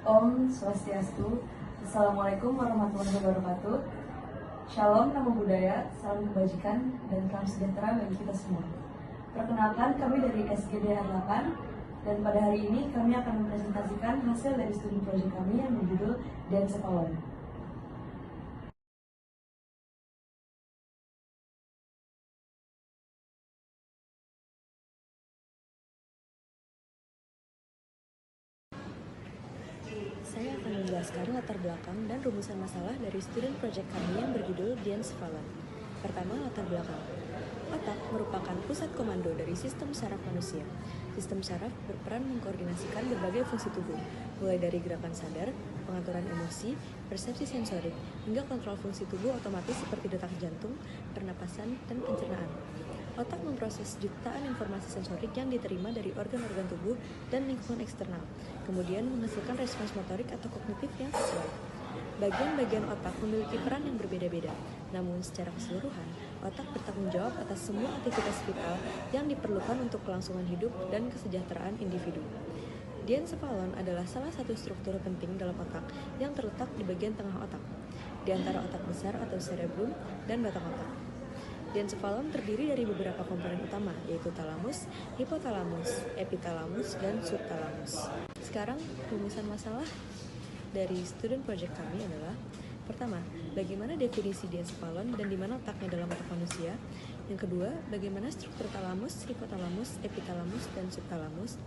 Om Swastiastu. Assalamualaikum warahmatullahi wabarakatuh. Shalom, namo buddhaya, salam kebajikan, dan salam sejahtera bagi kita semua. Perkenalkan, kami dari SGD R8, dan pada hari ini kami akan mempresentasikan hasil dari studi proyek kami yang berjudul Dance Avalon. Saya akan menjelaskan latar belakang dan rumusan masalah dari student project kami yang berjudul Dance Avalon. Pertama, latar belakang. Otak merupakan pusat komando dari sistem saraf manusia. Sistem saraf berperan mengkoordinasikan berbagai fungsi tubuh, mulai dari gerakan sadar, pengaturan emosi, persepsi sensorik, hingga kontrol fungsi tubuh otomatis seperti detak jantung, pernapasan, dan pencernaan. Otak memproses jutaan informasi sensorik yang diterima dari organ-organ tubuh dan lingkungan eksternal, kemudian menghasilkan respons motorik atau kognitif yang sesuai. Bagian-bagian otak memiliki peran yang berbeda-beda, namun secara keseluruhan, otak bertanggung jawab atas semua aktivitas vital yang diperlukan untuk kelangsungan hidup dan kesejahteraan individu. Diencephalon adalah salah satu struktur penting dalam otak yang terletak di bagian tengah otak, di antara otak besar atau cerebrum dan batang otak. Diencephalon terdiri dari beberapa komponen utama, yaitu talamus, hipotalamus, epitalamus, dan subtalamus. Sekarang, rumusan masalah dari student project kami adalah: pertama, bagaimana definisi diencephalon dan di mana letaknya dalam otak manusia. Yang kedua, bagaimana struktur talamus, hipotalamus, epitalamus, dan subtalamus.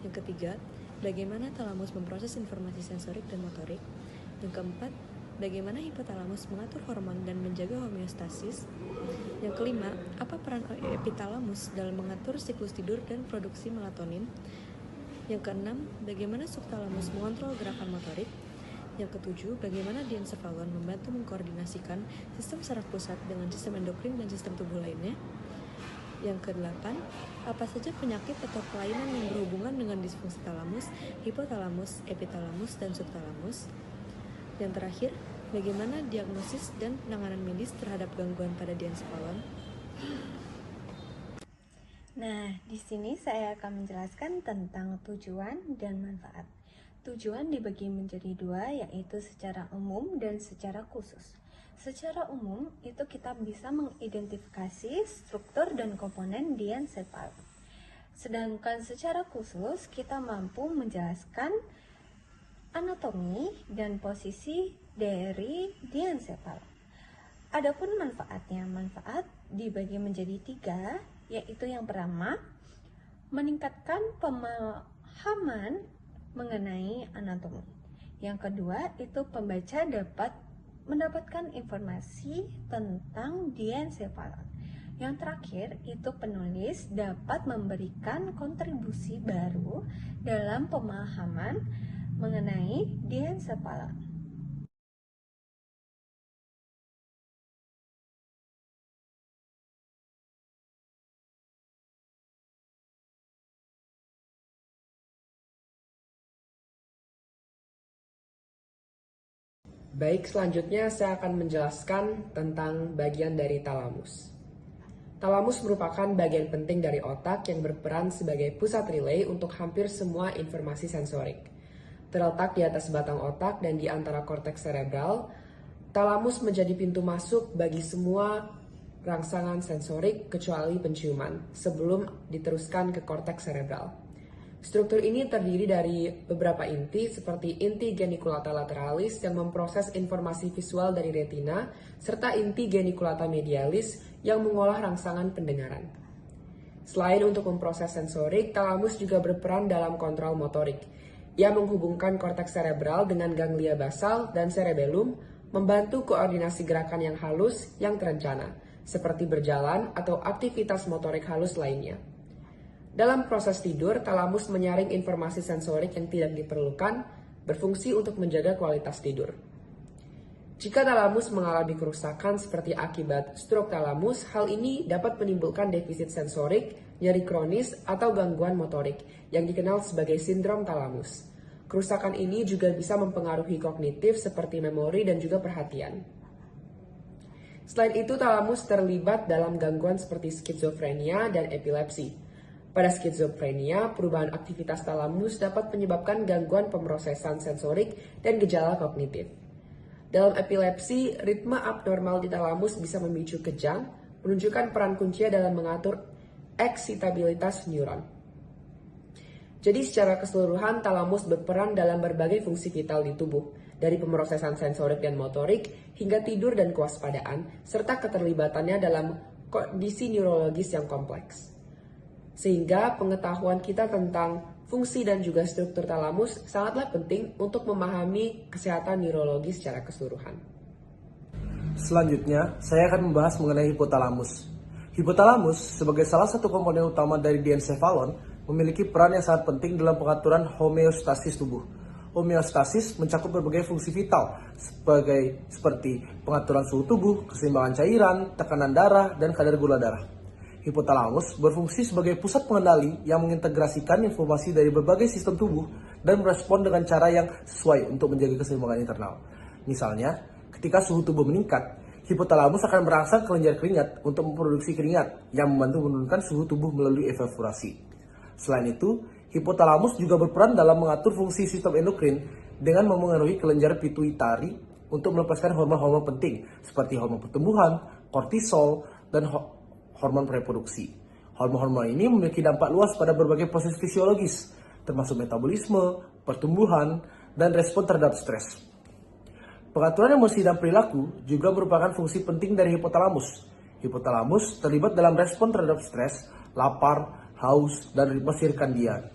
Yang ketiga, bagaimana talamus memproses informasi sensorik dan motorik. Yang keempat, bagaimana hipotalamus mengatur hormon dan menjaga homeostasis. Yang kelima, apa peran epitalamus dalam mengatur siklus tidur dan produksi melatonin. Yang keenam, bagaimana subtalamus mengontrol gerakan motorik. Yang ketujuh, bagaimana diencephalon membantu mengkoordinasikan sistem saraf pusat dengan sistem endokrin dan sistem tubuh lainnya. Yang kedelapan, apa saja penyakit atau kelainan yang berhubungan dengan disfungsi talamus, hipotalamus, epitalamus, dan subtalamus. Yang terakhir, bagaimana diagnosis dan penanganan medis terhadap gangguan pada diencephalon. Nah, di sini saya akan menjelaskan tentang tujuan dan manfaat. Tujuan dibagi menjadi dua, yaitu secara umum dan secara khusus. Secara umum, itu kita bisa mengidentifikasi struktur dan komponen diencephalon. Sedangkan secara khusus, kita mampu menjelaskan anatomi dan posisi dari diencephalon. Adapun manfaatnya, manfaat dibagi menjadi tiga, yaitu yang pertama, meningkatkan pemahaman mengenai anatomi. Yang kedua, itu pembaca dapat mendapatkan informasi tentang diencephalon. Yang terakhir, itu penulis dapat memberikan kontribusi baru dalam pemahaman mengenai diencephalon. Baik, selanjutnya saya akan menjelaskan tentang bagian dari talamus. Talamus merupakan bagian penting dari otak yang berperan sebagai pusat relay untuk hampir semua informasi sensorik. Terletak di atas batang otak dan di antara korteks cerebral, talamus menjadi pintu masuk bagi semua rangsangan sensorik kecuali penciuman sebelum diteruskan ke korteks cerebral. Struktur ini terdiri dari beberapa inti seperti inti geniculata lateralis yang memproses informasi visual dari retina, serta inti geniculata medialis yang mengolah rangsangan pendengaran. Selain untuk memproses sensorik, talamus juga berperan dalam kontrol motorik. Ia menghubungkan korteks cerebral dengan ganglia basal dan cerebellum, membantu koordinasi gerakan yang halus yang terencana, seperti berjalan atau aktivitas motorik halus lainnya. Dalam proses tidur, talamus menyaring informasi sensorik yang tidak diperlukan, berfungsi untuk menjaga kualitas tidur. Jika talamus mengalami kerusakan seperti akibat stroke talamus, hal ini dapat menimbulkan defisit sensorik, nyeri kronis, atau gangguan motorik yang dikenal sebagai sindrom talamus. Kerusakan ini juga bisa mempengaruhi kognitif seperti memori dan juga perhatian. Selain itu, talamus terlibat dalam gangguan seperti skizofrenia dan epilepsi. Pada skizofrenia, perubahan aktivitas talamus dapat menyebabkan gangguan pemrosesan sensorik dan gejala kognitif. Dalam epilepsi, ritme abnormal di talamus bisa memicu kejang, menunjukkan peran kuncinya dalam mengatur eksitabilitas neuron. Jadi secara keseluruhan, talamus berperan dalam berbagai fungsi vital di tubuh, dari pemrosesan sensorik dan motorik hingga tidur dan kewaspadaan, serta keterlibatannya dalam kondisi neurologis yang kompleks. Sehingga pengetahuan kita tentang fungsi dan juga struktur talamus sangatlah penting untuk memahami kesehatan neurologi secara keseluruhan. Selanjutnya, saya akan membahas mengenai hipotalamus. Hipotalamus, sebagai salah satu komponen utama dari diencephalon, memiliki peran yang sangat penting dalam pengaturan homeostasis tubuh. Homeostasis mencakup berbagai fungsi vital, seperti pengaturan suhu tubuh, keseimbangan cairan, tekanan darah, dan kadar gula darah. Hipotalamus berfungsi sebagai pusat pengendali yang mengintegrasikan informasi dari berbagai sistem tubuh dan merespon dengan cara yang sesuai untuk menjaga keseimbangan internal. Misalnya, ketika suhu tubuh meningkat, hipotalamus akan merangsang kelenjar keringat untuk memproduksi keringat yang membantu menurunkan suhu tubuh melalui evaporasi. Selain itu, hipotalamus juga berperan dalam mengatur fungsi sistem endokrin dengan memengaruhi kelenjar pituitari untuk melepaskan hormon-hormon penting seperti hormon pertumbuhan, kortisol, dan hormon reproduksi. Hormon-hormon ini memiliki dampak luas pada berbagai proses fisiologis, termasuk metabolisme, pertumbuhan, dan respon terhadap stres. Pengaturan emosi dan perilaku juga merupakan fungsi penting dari hipotalamus. Hipotalamus terlibat dalam respon terhadap stres, lapar, haus, dan ritme sirkadian.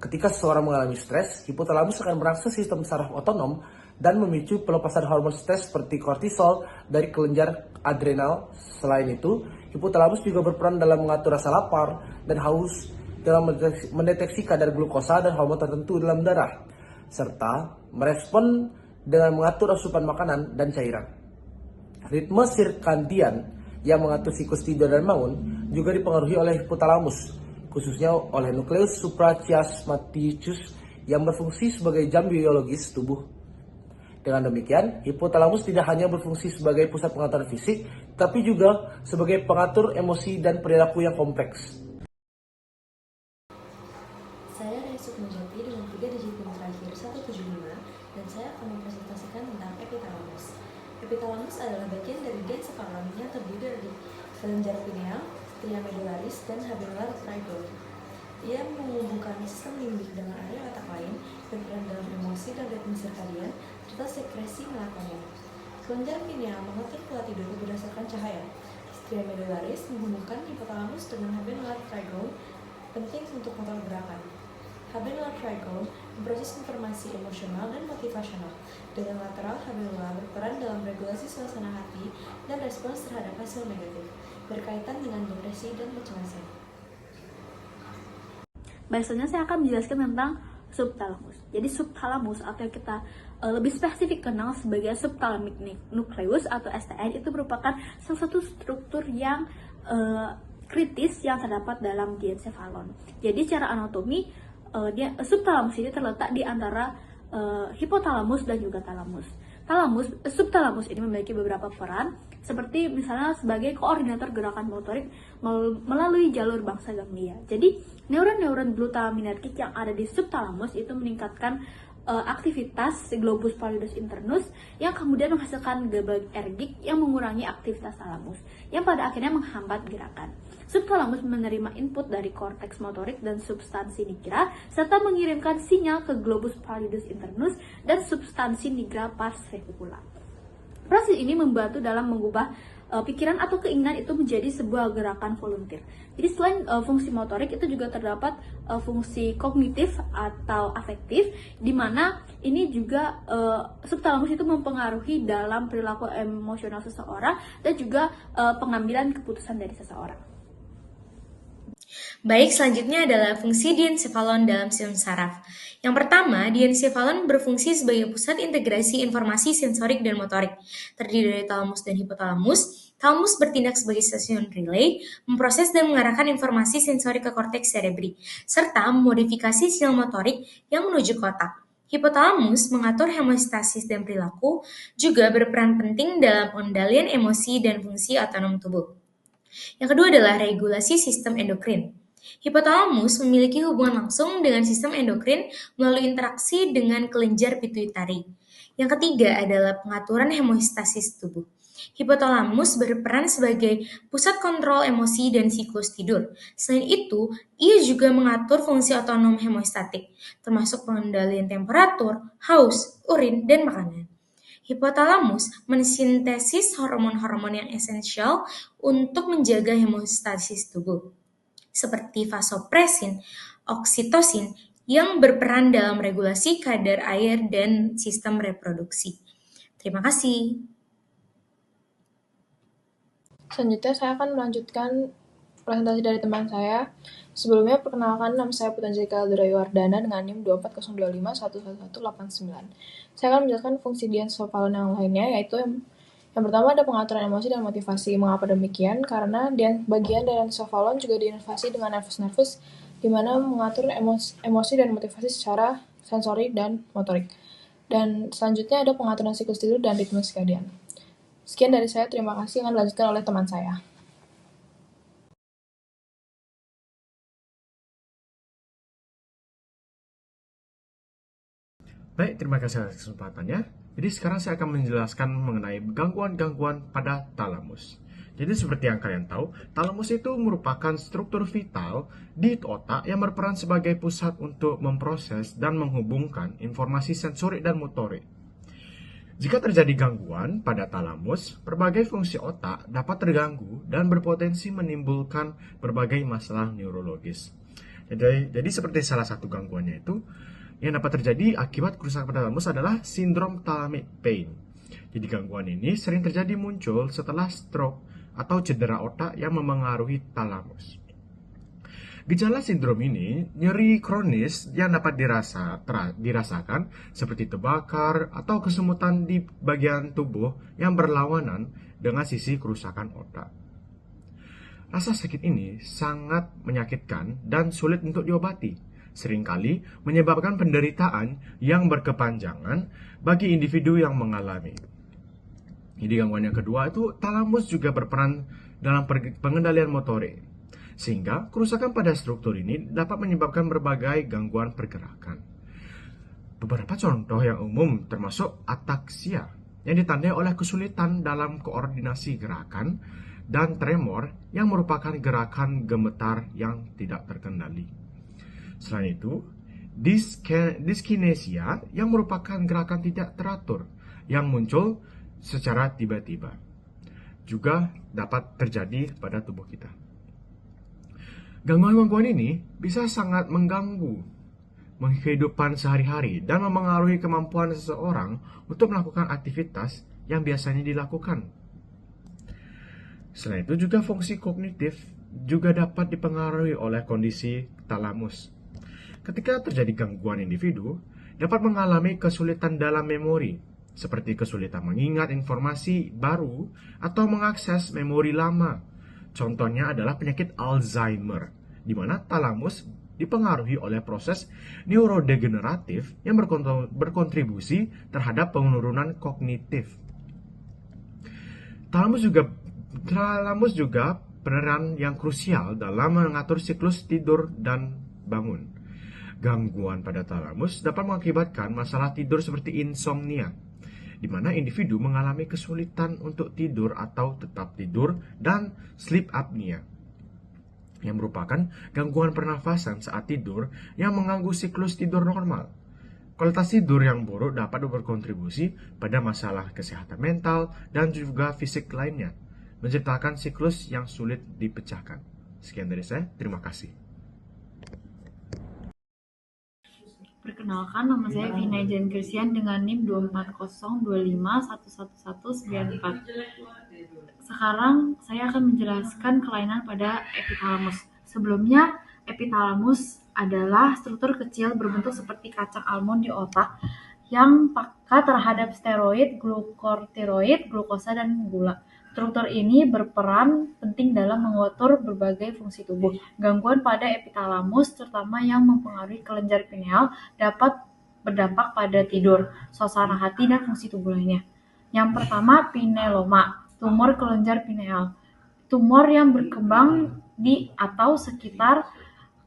Ketika seseorang mengalami stres, hipotalamus akan merangsang sistem saraf otonom dan memicu pelepasan hormon stres seperti kortisol dari kelenjar adrenal. Selain itu, hipotalamus juga berperan dalam mengatur rasa lapar dan haus dalam mendeteksi kadar glukosa dan hormon tertentu dalam darah, serta merespon dengan mengatur asupan makanan dan cairan. Ritme sirkadian yang mengatur siklus tidur dan bangun juga dipengaruhi oleh hipotalamus, khususnya oleh nukleus suprachiasmaticus yang berfungsi sebagai jam biologis tubuh. Dengan demikian, hipotalamus tidak hanya berfungsi sebagai pusat pengaturan fisik, tapi juga sebagai pengatur emosi dan perilaku yang kompleks. Saya Reisuk Mujati dengan 3 digit PIN terakhir 175 dan saya akan mempresentasikan tentang epitalamus. Epitalamus adalah bagian dari diencephalon yang terdiri dari kelenjar pineal, stria medullaris, dan habenular trigon. Ia menghubungkan sistem limbik dengan area otak lain, berperan dalam emosi dan ritme sirkadian, serta sekresi melatonin. Kelenjar pineal mengatur pola tidur berdasarkan cahaya. Stria medullaris menghubungkan hipotalamus dengan habenular trigon, penting untuk kontrol gerakan. Habenular trigon memproses informasi emosional dan motivasional, dengan lateral habenular berperan dalam regulasi suasana hati dan respons terhadap hasil negatif, berkaitan dengan depresi dan kecemasan. Baik, selanjutnya saya akan menjelaskan tentang subthalamus. Jadi subthalamus atau yang kita lebih spesifik kenal sebagai subthalamic nucleus atau STN itu merupakan salah satu struktur yang kritis yang terdapat dalam diencephalon. Jadi secara anatomi subthalamus ini terletak di antara hipotalamus dan juga talamus. Subthalamus ini memiliki beberapa peran, seperti misalnya sebagai koordinator gerakan motorik melalui jalur bangsa ganglia. Jadi neuron-neuron glutaminergic yang ada di subthalamus itu meningkatkan aktivitas globus pallidus internus yang kemudian menghasilkan GABAergic yang mengurangi aktivitas talamus yang pada akhirnya menghambat gerakan. Subthalamus menerima input dari korteks motorik dan substansi nigra serta mengirimkan sinyal ke globus pallidus internus dan substansi nigra pars ventricula. Proses ini membantu dalam mengubah pikiran atau keinginan itu menjadi sebuah gerakan volunteer. Jadi selain fungsi motorik itu juga terdapat fungsi kognitif atau afektif, di mana ini juga subthalamus itu mempengaruhi dalam perilaku emosional seseorang dan juga pengambilan keputusan dari seseorang. Baik, selanjutnya adalah fungsi diencephalon dalam sistem saraf. Yang pertama, diencephalon berfungsi sebagai pusat integrasi informasi sensorik dan motorik. Terdiri dari talamus dan hipotalamus. Talamus bertindak sebagai stasiun relay, memproses dan mengarahkan informasi sensorik ke korteks cerebri, serta memodifikasi sinyal motorik yang menuju ke otak. Hipotalamus mengatur hemostasis dan perilaku, juga berperan penting dalam pengendalian emosi dan fungsi otonom tubuh. Yang kedua adalah regulasi sistem endokrin. Hipotalamus memiliki hubungan langsung dengan sistem endokrin melalui interaksi dengan kelenjar pituitari. Yang ketiga adalah pengaturan hemostasis tubuh. Hipotalamus berperan sebagai pusat kontrol emosi dan siklus tidur. Selain itu, ia juga mengatur fungsi otonom hemostatik, termasuk pengendalian temperatur, haus, urin, dan makanan. Hipotalamus mensintesis hormon-hormon yang esensial untuk menjaga hemostasis tubuh, seperti vasopresin, oksitosin, yang berperan dalam regulasi kadar air dan sistem reproduksi. Terima kasih. Selanjutnya saya akan melanjutkan presentasi dari teman saya. Sebelumnya, perkenalkan, nama saya Putanjika Wardana dengan NIM 240511189. Saya akan menjelaskan fungsi diencephalon yang lainnya, yaitu yang pertama ada pengaturan emosi dan motivasi. Mengapa demikian? Karena bagian dari diencephalon juga diinervasi dengan nervus, di mana mengatur emosi dan motivasi secara sensorik dan motorik. Dan selanjutnya ada pengaturan siklus tidur dan ritme circadian. Sekian dari saya, terima kasih, akan dilanjutkan oleh teman saya. Baik, terima kasih atas kesempatannya. Jadi sekarang saya akan menjelaskan mengenai gangguan-gangguan pada talamus. Jadi seperti yang kalian tahu, talamus itu merupakan struktur vital di otak yang berperan sebagai pusat untuk memproses dan menghubungkan informasi sensorik dan motorik. Jika terjadi gangguan pada talamus, berbagai fungsi otak dapat terganggu dan berpotensi menimbulkan berbagai masalah neurologis. Jadi seperti salah satu gangguannya itu, yang dapat terjadi akibat kerusakan pada talamus adalah sindrom thalamic pain. Jadi gangguan ini sering terjadi muncul setelah stroke atau cedera otak yang memengaruhi talamus. Gejala sindrom ini nyeri kronis yang dapat dirasakan seperti terbakar atau kesemutan di bagian tubuh yang berlawanan dengan sisi kerusakan otak. Rasa sakit ini sangat menyakitkan dan sulit untuk diobati. Seringkali menyebabkan penderitaan yang berkepanjangan bagi individu yang mengalami. Jadi gangguan yang kedua itu talamus juga berperan dalam pengendalian motorik. Sehingga kerusakan pada struktur ini dapat menyebabkan berbagai gangguan pergerakan. Beberapa contoh yang umum termasuk ataksia yang ditandai oleh kesulitan dalam koordinasi gerakan dan tremor yang merupakan gerakan gemetar yang tidak terkendali. Selain itu, dyskinesia yang merupakan gerakan tidak teratur yang muncul secara tiba-tiba juga dapat terjadi pada tubuh kita. Gangguan-gangguan ini bisa sangat mengganggu kehidupan sehari-hari dan memengaruhi kemampuan seseorang untuk melakukan aktivitas yang biasanya dilakukan. Selain itu juga fungsi kognitif juga dapat dipengaruhi oleh kondisi talamus. Ketika terjadi gangguan, individu dapat mengalami kesulitan dalam memori, seperti kesulitan mengingat informasi baru atau mengakses memori lama. Contohnya adalah penyakit Alzheimer, di mana talamus dipengaruhi oleh proses neurodegeneratif yang berkontribusi terhadap penurunan kognitif. Talamus juga peran yang krusial dalam mengatur siklus tidur dan bangun. Gangguan pada talamus dapat mengakibatkan masalah tidur seperti insomnia, di mana individu mengalami kesulitan untuk tidur atau tetap tidur, dan sleep apnea, yang merupakan gangguan pernafasan saat tidur yang mengganggu siklus tidur normal. Kualitas tidur yang buruk dapat berkontribusi pada masalah kesehatan mental dan juga fisik lainnya, menciptakan siklus yang sulit dipecahkan. Sekian dari saya, terima kasih. Perkenalkan, nama saya Vina Jan Christian dengan NIM 24025111194. Sekarang saya akan menjelaskan kelainan pada epitalamus. Sebelumnya, epitalamus adalah struktur kecil berbentuk seperti kacang almond di otak yang peka terhadap steroid, glukortiroid, glukosa, dan gula. Struktur ini berperan penting dalam mengatur berbagai fungsi tubuh. Gangguan pada epitalamus, terutama yang mempengaruhi kelenjar pineal, dapat berdampak pada tidur, suasana hati, dan fungsi tubuh lainnya. Yang pertama, pineloma, tumor kelenjar pineal. Tumor yang berkembang di atau sekitar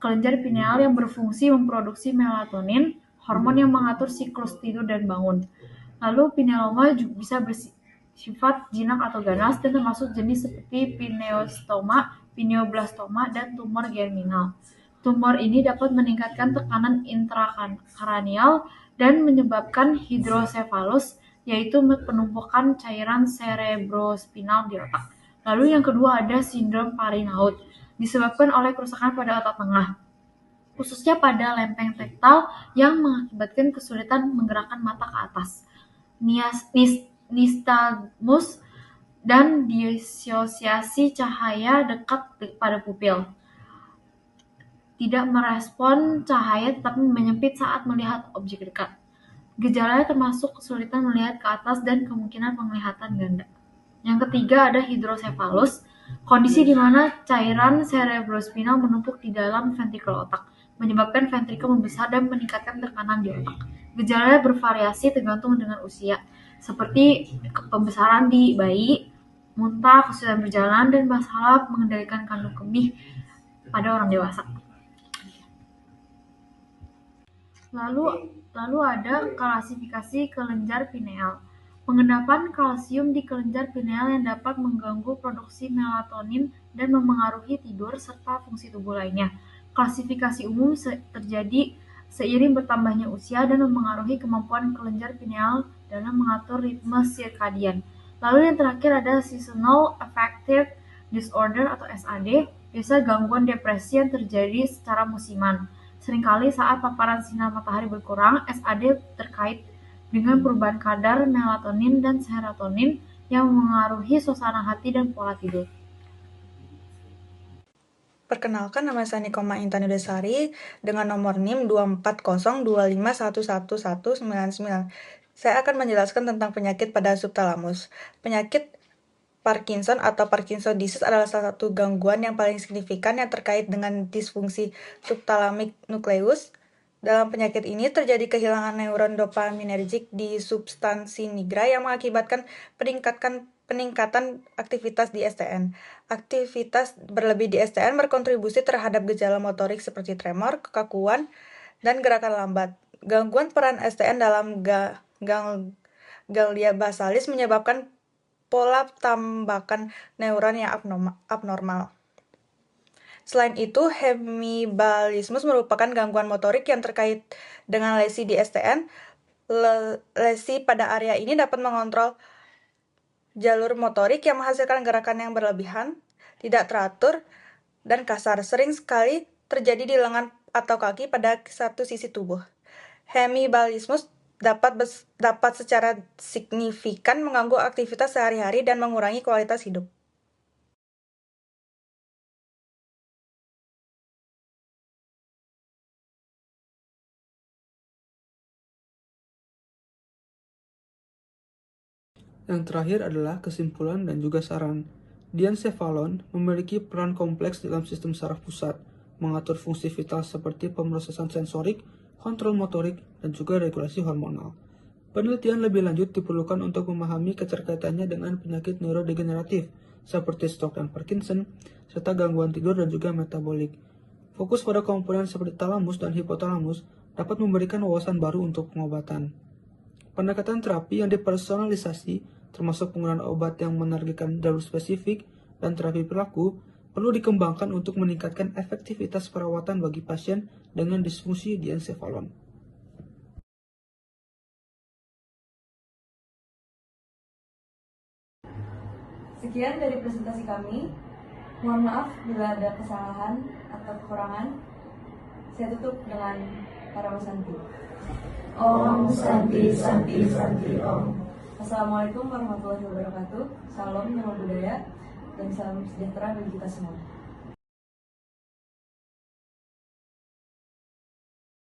kelenjar pineal yang berfungsi memproduksi melatonin, hormon yang mengatur siklus tidur dan bangun. Lalu pinealoma juga bisa bersifat jinak atau ganas dan termasuk jenis seperti pineostoma, pineoblastoma, dan tumor germinal. Tumor ini dapat meningkatkan tekanan intrakranial dan menyebabkan hidrosefalus, yaitu penumpukan cairan cerebrospinal di otak. Lalu yang kedua ada sindrom Parinaud, disebabkan oleh kerusakan pada otak tengah, khususnya pada lempeng tektal yang mengakibatkan kesulitan menggerakkan mata ke atas, nystagmus, dan disosiasi cahaya dekat pada pupil. Tidak merespon cahaya tetapi menyempit saat melihat objek dekat. Gejalanya termasuk kesulitan melihat ke atas dan kemungkinan penglihatan ganda. Yang ketiga ada hidrosefalus, kondisi di mana cairan cerebrospinal menumpuk di dalam ventrikel otak, menyebabkan ventrikel membesar dan meningkatkan tekanan di otak. Gejalanya bervariasi tergantung dengan usia, seperti pembesaran di bayi, muntah, kesulitan berjalan, dan masalah mengendalikan kandung kemih pada orang dewasa. Lalu ada klasifikasi kelenjar pineal. Pengendapan kalsium di kelenjar pineal yang dapat mengganggu produksi melatonin dan memengaruhi tidur serta fungsi tubuh lainnya. Klasifikasi umum terjadi seiring bertambahnya usia dan memengaruhi kemampuan kelenjar pineal dalam mengatur ritme sirkadian. Lalu yang terakhir ada seasonal affective disorder atau SAD, biasa gangguan depresi yang terjadi secara musiman. Seringkali saat paparan sinar matahari berkurang, SAD terkait dengan perubahan kadar melatonin dan serotonin yang mengaruhi suasana hati dan pola tidur. Perkenalkan, nama saya Nikoma Intani Desari dengan nomor NIM 24025111199. Saya akan menjelaskan tentang penyakit pada subtalamus. Penyakit Parkinson atau Parkinson disease adalah salah satu gangguan yang paling signifikan yang terkait dengan disfungsi subthalamic nucleus. Dalam penyakit ini terjadi kehilangan neuron dopaminergic di substansi nigra yang mengakibatkan peningkatan aktivitas di STN. Aktivitas berlebih di STN berkontribusi terhadap gejala motorik seperti tremor, kekakuan, dan gerakan lambat. Gangguan peran STN dalam ganglia basalis menyebabkan pola tambakan neuron yang abnormal. Selain itu, hemibalismus merupakan gangguan motorik yang terkait dengan lesi di STN. Lesi pada area ini dapat mengontrol jalur motorik yang menghasilkan gerakan yang berlebihan, tidak teratur, dan kasar. Sering sekali terjadi di lengan atau kaki pada satu sisi tubuh. Hemibalismus dapat secara signifikan mengganggu aktivitas sehari-hari dan mengurangi kualitas hidup. Yang terakhir adalah kesimpulan dan juga saran. Diencephalon memiliki peran kompleks dalam sistem saraf pusat, mengatur fungsi vital seperti pemrosesan sensorik, kontrol motorik, dan juga regulasi hormonal. Penelitian lebih lanjut diperlukan untuk memahami keterkaitannya dengan penyakit neurodegeneratif seperti stroke dan Parkinson, serta gangguan tidur dan juga metabolik. Fokus pada komponen seperti talamus dan hipotalamus dapat memberikan wawasan baru untuk pengobatan. Pendekatan terapi yang dipersonalisasi, termasuk penggunaan obat yang menargetkan jalur spesifik dan terapi perilaku, perlu dikembangkan untuk meningkatkan efektivitas perawatan bagi pasien dengan disfungsi diencephalon. Sekian dari presentasi kami. Mohon maaf bila ada kesalahan atau kekurangan. Saya tutup dengan para Santi. Om Santi Santi Santi Om. Assalamualaikum warahmatullahi wabarakatuh. Salam nama budaya dan salam sejahtera bagi kita semua.